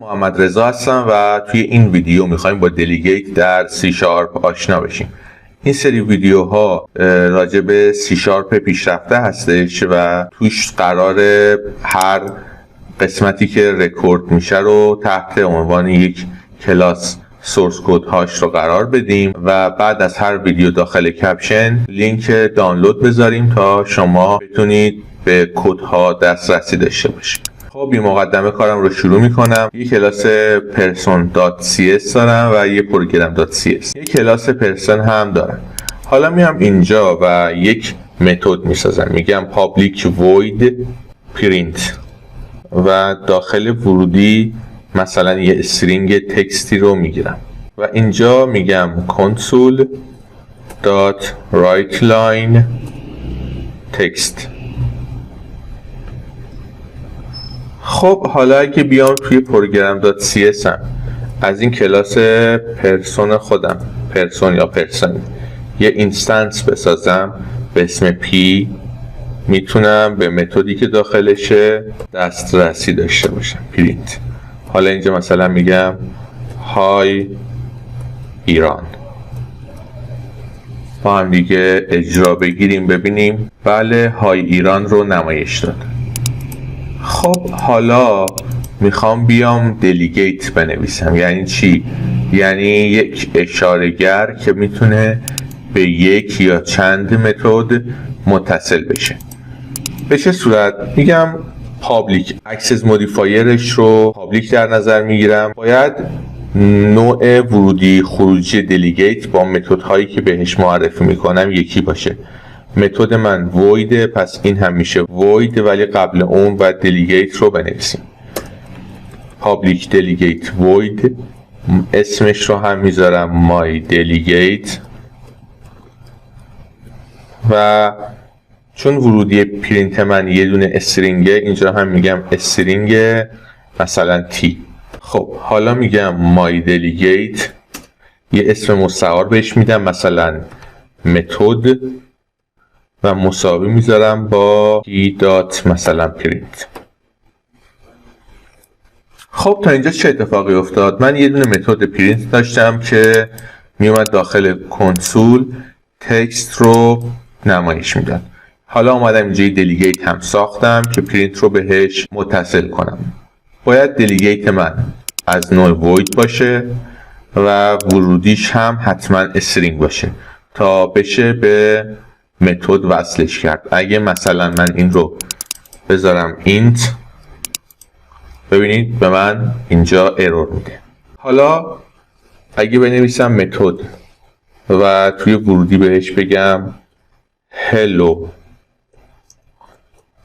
محمد رضا هستم و توی این ویدیو میخوایم با دلیگیت در C# آشنا بشیم. این سری ویدیوها راجع به C# پیشرفته هستش و توش قراره هر قسمتی که رکورد میشه رو تحت عنوان یک کلاس سورس کد هاش رو قرار بدیم و بعد از هر ویدیو داخل کپشن لینک دانلود بذاریم تا شما بتونید به کدها دسترسی داشته باشید. خب این مقدمه کارم رو شروع میکنم. یک کلاس person.cs دارم و یک program.cs. یک کلاس person هم دارم. حالا میام اینجا و یک متد میسازم. میگم public void print و داخل ورودی مثلا یه استرینگ تکستی رو میگیرم و اینجا میگم console.writeLine text. خب حالا اگه بیام توی program.cs هم از این کلاس پرسون خودم پرسون یا پرسون یه اینستنس بسازم به اسم p، میتونم به متدی که داخلشه دسترسی داشته باشم پرینت. حالا اینجا مثلا میگم های ایران، با هم دیگه اجرا بگیریم ببینیم. بله های ایران رو نمایش داد. خب حالا میخوام بیام دلیگیت بنویسم. یعنی چی؟ یعنی یک اشاره‌گر که میتونه به یک یا چند متد متصل بشه. به چه صورت؟ میگم پابلیک اکسس مودیفایرش رو پابلیک در نظر میگیرم. باید نوع ورودی خروجی دلیگیت با متد هایی که بهش معرفی میکنم یکی باشه. متد من void، پس این هم میشه void، ولی قبل اون باید دلیگیت رو بنویسیم. public delegate void، اسمش رو هم میذارم my delegate و چون ورودی پرینت من یه دونه استرینگه اینجا هم میگم استرینگ مثلا t. خب حالا میگم my delegate، یه اسم مستعار بهش میدم مثلا متد و مساوی میذارم با t دات مثلا پرینت. خب تا اینجا چه اتفاقی افتاد؟ من یه دونه متد پرینت داشتم که میومد داخل کنسول تکست رو نمایش میداد. حالا اومدم اینجا دلیگیت هم ساختم که پرینت رو بهش متصل کنم. باید دلیگیت من از نوع void باشه و ورودیش هم حتما استرینگ باشه تا بشه به متد وصلش کرد. اگه مثلا من این رو بذارم int، ببینید به من اینجا ارور میده. حالا اگه بنویسم متد و توی ورودی بهش بگم hello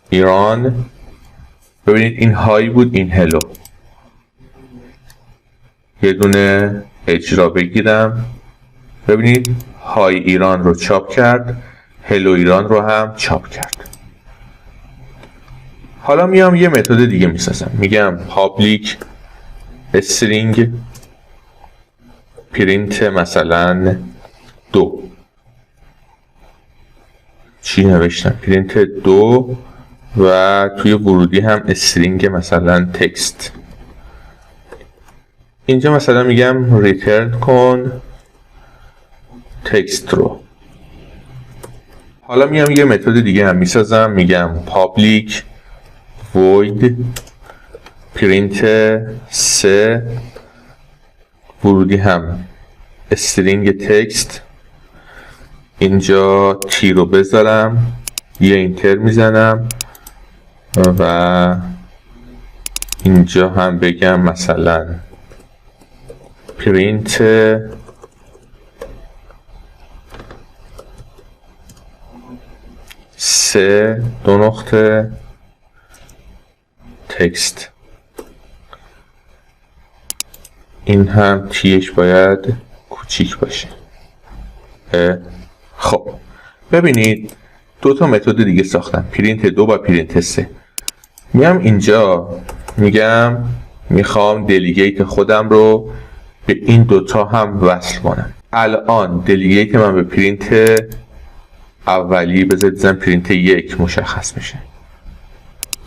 ایران، ببینید این های بود این هلو. یه دونه اجرا بگیرم، ببینید های ایران رو چاپ کرد، هلو ایران رو هم چاپ کرد. حالا میام یه متد دیگه میسازم. میگم public string print مثلا 2. چی نوشتم؟ پرینت 2 و توی ورودی هم استرینگ مثلا تکست. اینجا مثلا میگم ریترن کن تکست رو. حالا میام یه متد دیگه هم میسازم. میگم public void print 3، ورودی هم استرینگ تکست. اینجا تی رو بذارم، یه اینتر میزنم و اینجا هم بگم مثلا پرینت 3 دو نقطه تکست. این هم تیش باید کوچیک باشه. خب ببینید دو تا متد دیگه ساختم، پرینت 2 و پرینت 3. میام اینجا میگم میخوام دلیگیت خودم رو به این دوتا هم وصل کنم. الان دلیگیت من به پرینت اولی بذارید پرینت 1 مشخص میشه،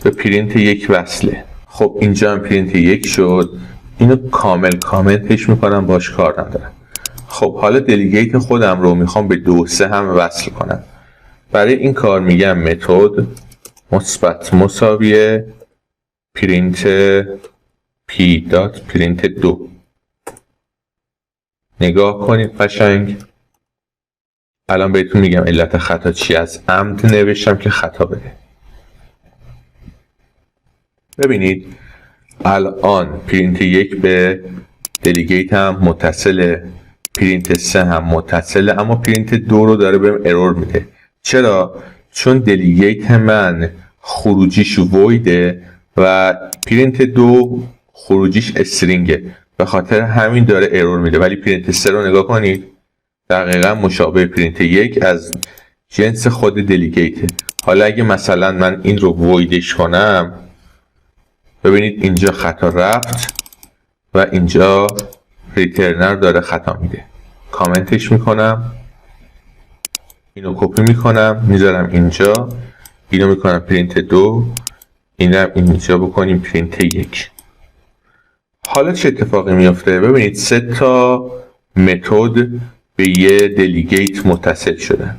به پرینت 1 وصله. خب اینجا هم پرینت 1 شد اینو کامنتش میکنم، باش کار ندارم. خب حالا دلیگیت خودم رو میخوام به 2 و 3 هم وصل کنم. برای این کار میگم متد مثبت مساوی پرینت پی دات پرینت 2. نگاه کنید قشنگ. الان بهتون میگم علت خطا چی، از عمد نوشتم که خطا بده. ببینید الان پرینت 1 به دلیگیت هم متصله، پرینت 3 هم متصله، اما پرینت 2 رو داره بهم ارور میده. چرا؟ چون دلیگیت من خروجیش ویده و پرینت 2 خروجیش استرینگه، به خاطر همین داره ارور میده. ولی پرینت 3 رو نگاه کنید، دقیقا مشابه پرینت 1 از جنس خود دلیگیته. حالا اگه مثلا من این رو ویدش کنم، ببینید اینجا خطا رفت و اینجا ریترنر داره خطا میده. کامنتش میکنم، اینو کپی میکنم میذارم اینجا، اینو میکنم پرینت 2، اینم اینجا بکنیم پرینت 1. حالا چه اتفاقی میفته؟ ببینید 3 تا متد به یه دلیگیت متصل شدن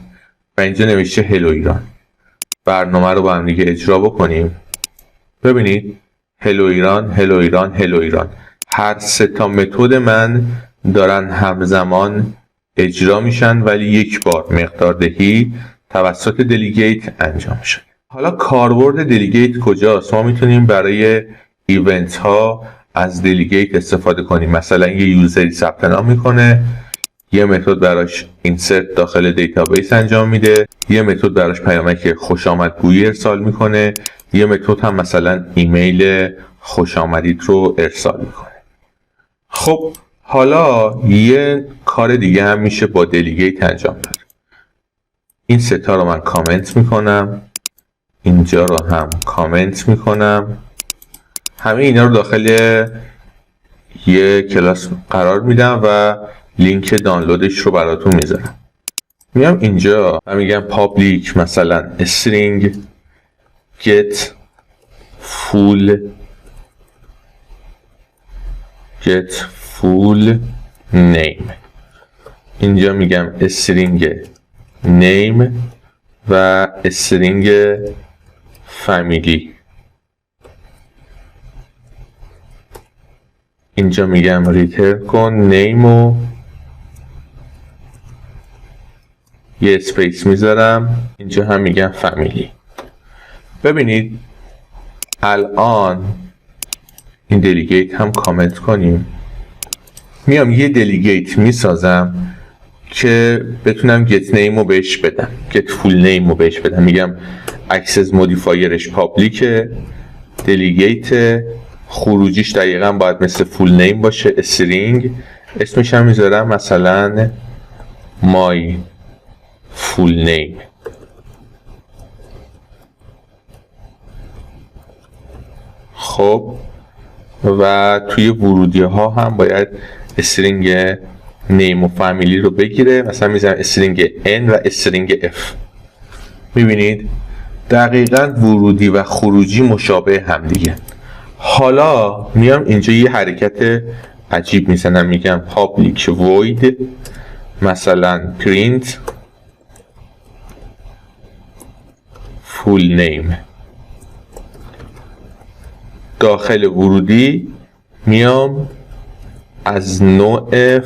و اینجا نوشته هلو ایران. برنامه رو با هم دیگه اجرا بکنیم. ببینید هلو ایران، هلو ایران، هلو ایران. هر 3 تا متد من دارن همزمان اجرا میشن، ولی یک بار مقدار دهی توسط دلیگیت انجام شد. حالا کاربرد دلیگیت کجاست؟ ما میتونیم برای ایونت ها از دلیگیت استفاده کنیم. مثلا یه یوزری ثبت نام میکنه، یه متد براش اینسرت داخل دیتابیس انجام میده، یه متد براش پیامک خوش آمدگویی ارسال میکنه، یه متد هم مثلا ایمیل خوش آمدید رو ارسال میکنه. خب حالا یه کار دیگه هم میشه با دلیگیت انجام داد. این 3 تا رو من کامنت میکنم، اینجا رو هم کامنت میکنم، همه اینا رو داخل یه کلاس قرار میدم و لینک دانلودش رو براتون میذارم. میام اینجا و میگم پابلیک مثلا string get full name. اینجا میگم string name و string family. اینجا میگم ریترن کن name و یه اسپیس میذارم، اینجا هم میگم فامیلی. ببینید الان این دلیگیت هم کامنت کنیم. میام یه دلیگیت میسازم که بتونم get name رو بهش بدم، get full name رو بهش بدم. میگم access modifierش پابلیکه، دلیگیت خروجیش دقیقا باید مثل full name باشه، string. اسمش هم میذارم مثلا my full name. خب و توی ورودی ها هم باید استرینگ نیم و فامیلی رو بگیره. مثلا میذارم استرینگ n و استرینگ f. میبینید دقیقا ورودی و خروجی مشابه هم دیگه. حالا میام اینجا یه حرکت عجیب میزنم، میگم public void مثلا print full name. داخل ورودی میام از نوع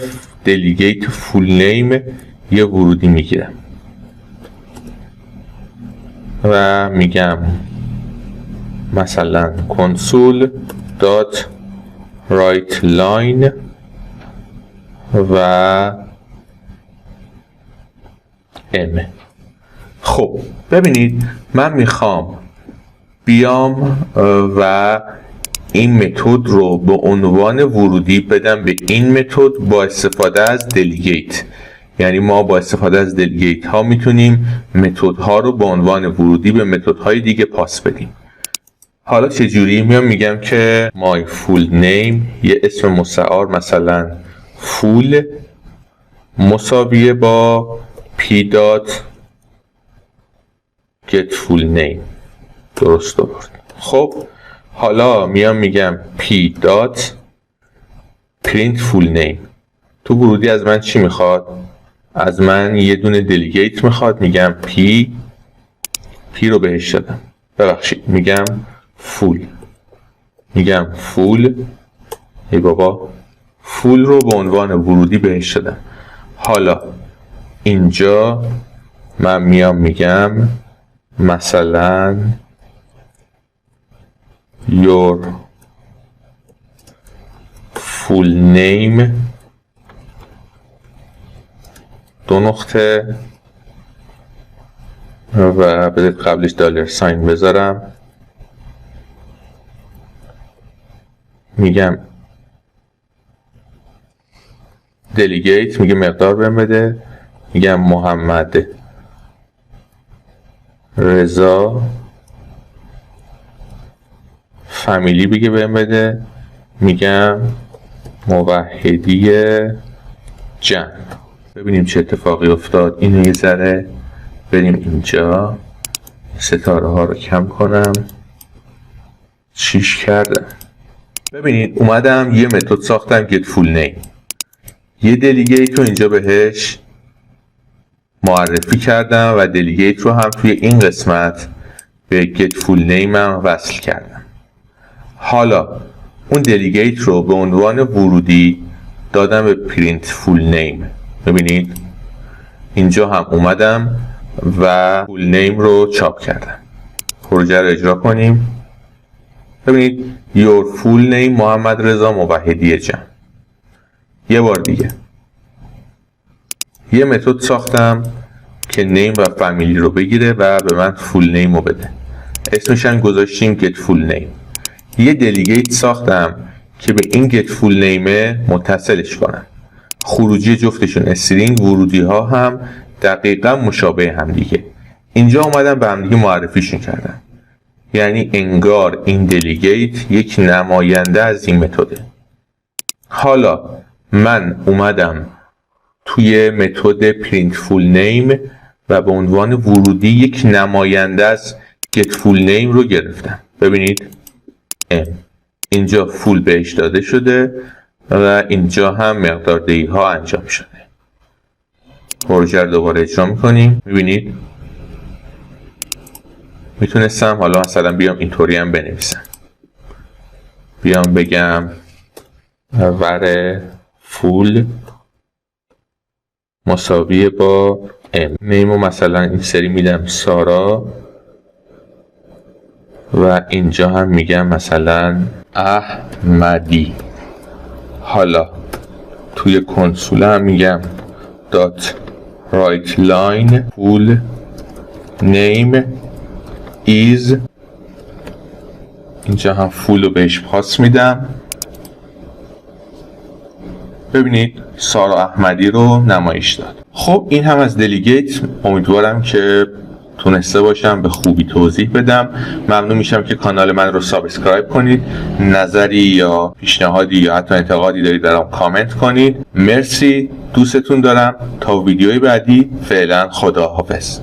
دلیگیت فول نیم یه ورودی میگیرم و میگم مثلا console dot write line و m. خب ببینید من میخوام بیام و این متد رو به عنوان ورودی بدم به این متد با استفاده از دلیگیت. یعنی ما با استفاده از دلیگیت ها میتونیم متد ها رو به عنوان ورودی به متد های دیگه پاس بدیم. حالا چجوری؟ میام میگم که my full name یه اسم مستعار مثلا full مساویه با p dot get full name. درست آورد. خب حالا میام میگم p dot print full name. تو ورودی از من چی میخواد؟ از من یه دونه دلیگیت میخواد. میگم پی رو بهش دادم. ببخشید میگم فول. میگم فول. ای بابا، فول رو به عنوان ورودی بهش دادم. حالا اینجا من میام میگم مثلا your full name دو نقطه و بذارید قبلش دالر ساین بذارم. میگم دلیگیت، میگه مقدار بهم بده. میگم محمد رضا فامیلی بگه بهم بده. میگم موحدی جمع. ببینیم چه اتفاقی افتاد. اینو یه ذره بریم اینجا، ستاره ها رو کم کنم. چیش کردم؟ ببینید اومدم یه متد ساختم get full name. یه دلیگیت رو اینجا بهش معرفی کردم و دلیگیت رو هم توی این قسمت به get full name هم وصل کردم. حالا اون دلیگیت رو به عنوان ورودی دادم به print full name. ببینید اینجا هم اومدم و full name رو چاپ کردم. پروژه رو اجرا کنیم. ببینید your full name محمد رضا موحدی جمع. یه بار دیگه یه متد ساختم که نیم و فامیلی رو بگیره و به من فول نیم رو بده. اسمش هم گذاشتیم get full name. یه دلیگیت ساختم که به این get full name متصلش کنم. خروجی جفتشون استرینگ، ورودی ها هم دقیقا مشابه هم دیگه. اینجا اومدم به هم دیگه معرفیشون کردم. یعنی انگار این دلیگیت یک نماینده از این متده. حالا من اومدم توی متد print full name و به عنوان ورودی یک نماینده از get full name رو گرفتم. ببینید اینجا فول بهش داده شده و اینجا هم مقدار دهی ها انجام شده. پروژه رو دوباره اجرا میکنیم. میبینید میتونستم حالا مثلا بیام اینطوری هم بنویسم. بیام بگم ور فول مساویه با نیمو مثلا این سری میدم سارا و اینجا هم میگم مثلا احمدی. حالا توی کنسول هم میگم دات رایت لاین فول نیم ایز. اینجا هم فول رو بهش پاس میدم. ببینید سارا احمدی رو نمایش داد. خب این هم از دلیگیت. امیدوارم که تونسته باشم به خوبی توضیح بدم. ممنون میشم که کانال من رو سابسکرایب کنید. نظری یا پیشنهادی یا حتی انتقادی دارید برام کامنت کنید. مرسی، دوستتون دارم. تا ویدیوی بعدی فعلا خداحافظ.